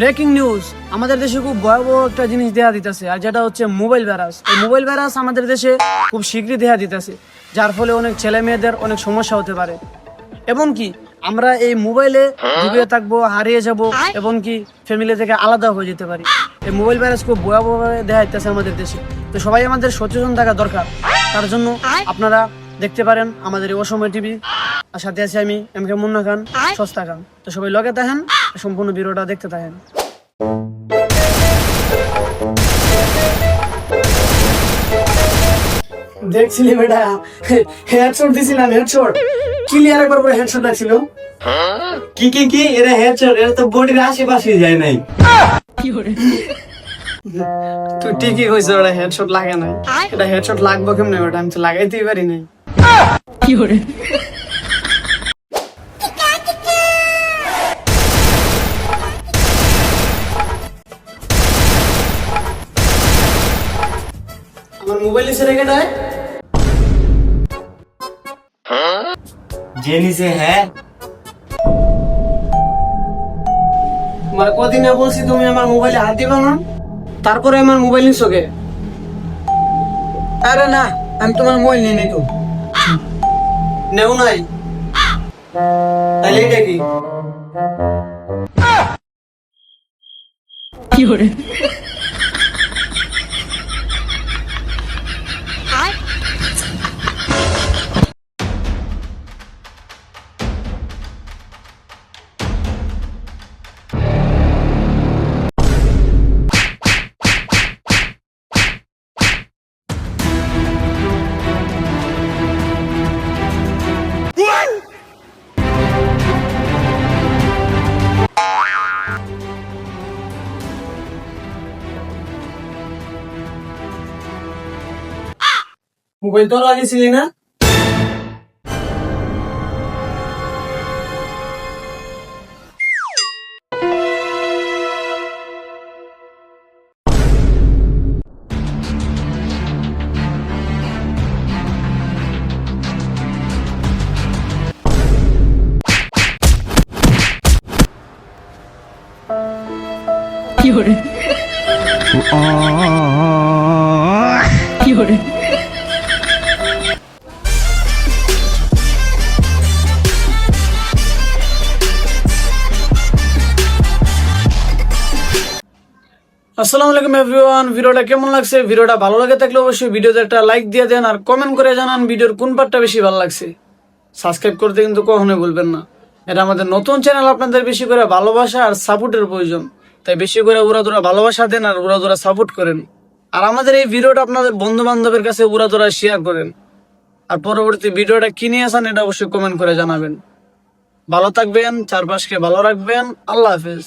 Breaking news, আমাদের দেশে খুব ভয়াবহ একটা জিনিস দেখা দিতেছে, আর যেটা হচ্ছে মোবাইল ভাইরাস। এই মোবাইল ভাইরাস আমাদের দেশে খুব শীঘ্রই দেখা দিতেছে, যার ফলে অনেক ছেলে মেয়েদের অনেক সমস্যা হতে পারে। এবং কি আমরা এই মোবাইলে ডুবে থাকবো, হারিয়ে যাব, এবং কি ফ্যামিলি থেকে আলাদা হয়ে যেতে পারি। এই মোবাইল ভাইরাস খুব ভয়াবহভাবে দেখা দিতেছে আমাদের দেশে। তো সবাই আমাদের সচেতন থাকা দরকার। তার জন্য আপনারা দেখতে পারেন আমাদের এই অসময় টিভি, আর সাথে আছি আমি এম.কে. মুন্না খান, সস্তা খান। তো সবাই লগে থাকেন, সম্পূর্ণ ভিডিওটা দেখতে থাকেন। দেখছিলি বেটা, হেডশট দিছিলাম, হেডশট ক্লিয়ার একবার পরে হেডশট লাগছিল। কি এরা হেডশট, এরা তো বডির আশেপাশে যায় নাই। তুই ঠিকই কইছ, ওটা হেডশট লাগে নাই। এটা হেডশট লাগবে কেমনে, ওটা আমি তো লাগাইতেই পারি নাই। আমার মোবাইল এসে রেখে দেয় জেনিসে হ্যাঁ, তোমার কদিনে বলছি তুমি আমার মোবাইলে হাত দিবা না, তারপরে আমার মোবাইল নিছো কে? আরে না, আমি তোমার মোবাইল নিয়ে নেই তো। নেও নাই, তাহলে এটা কি? মোবাইল তো লাগিয়েছিলি না? আসসালামু আলাইকুম এভরিওয়ান, ভিডিওটা কেমন লাগছে? ভিডিওটা ভালো লাগে থাকলে অবশ্যই ভিডিওতে একটা লাইক দিয়ে দেন, আর কমেন্ট করে জানান ভিডিওর কোন পার্টটা বেশি ভালো লাগছে। সাবস্ক্রাইব করতে কিন্তু কখনোই ভুলবেন না। এটা আমাদের নতুন চ্যানেল, আপনাদের বেশি করে ভালোবাসা আর সাপোর্টের প্রয়োজন, তাই বেশি করে উড়াদুরা ভালোবাসা দেন আর উড়াদুরা সাপোর্ট করেন। আর আমাদের এই ভিডিওটা আপনাদের বন্ধু বান্ধবের কাছে উড়াদুরা শেয়ার করেন। আর পরবর্তী ভিডিওটা কি নিয়ে আসেন এটা অবশ্যই কমেন্ট করে জানাবেন। ভালো থাকবেন, চারপাশকে ভালো রাখবেন। আল্লাহ হাফেজ।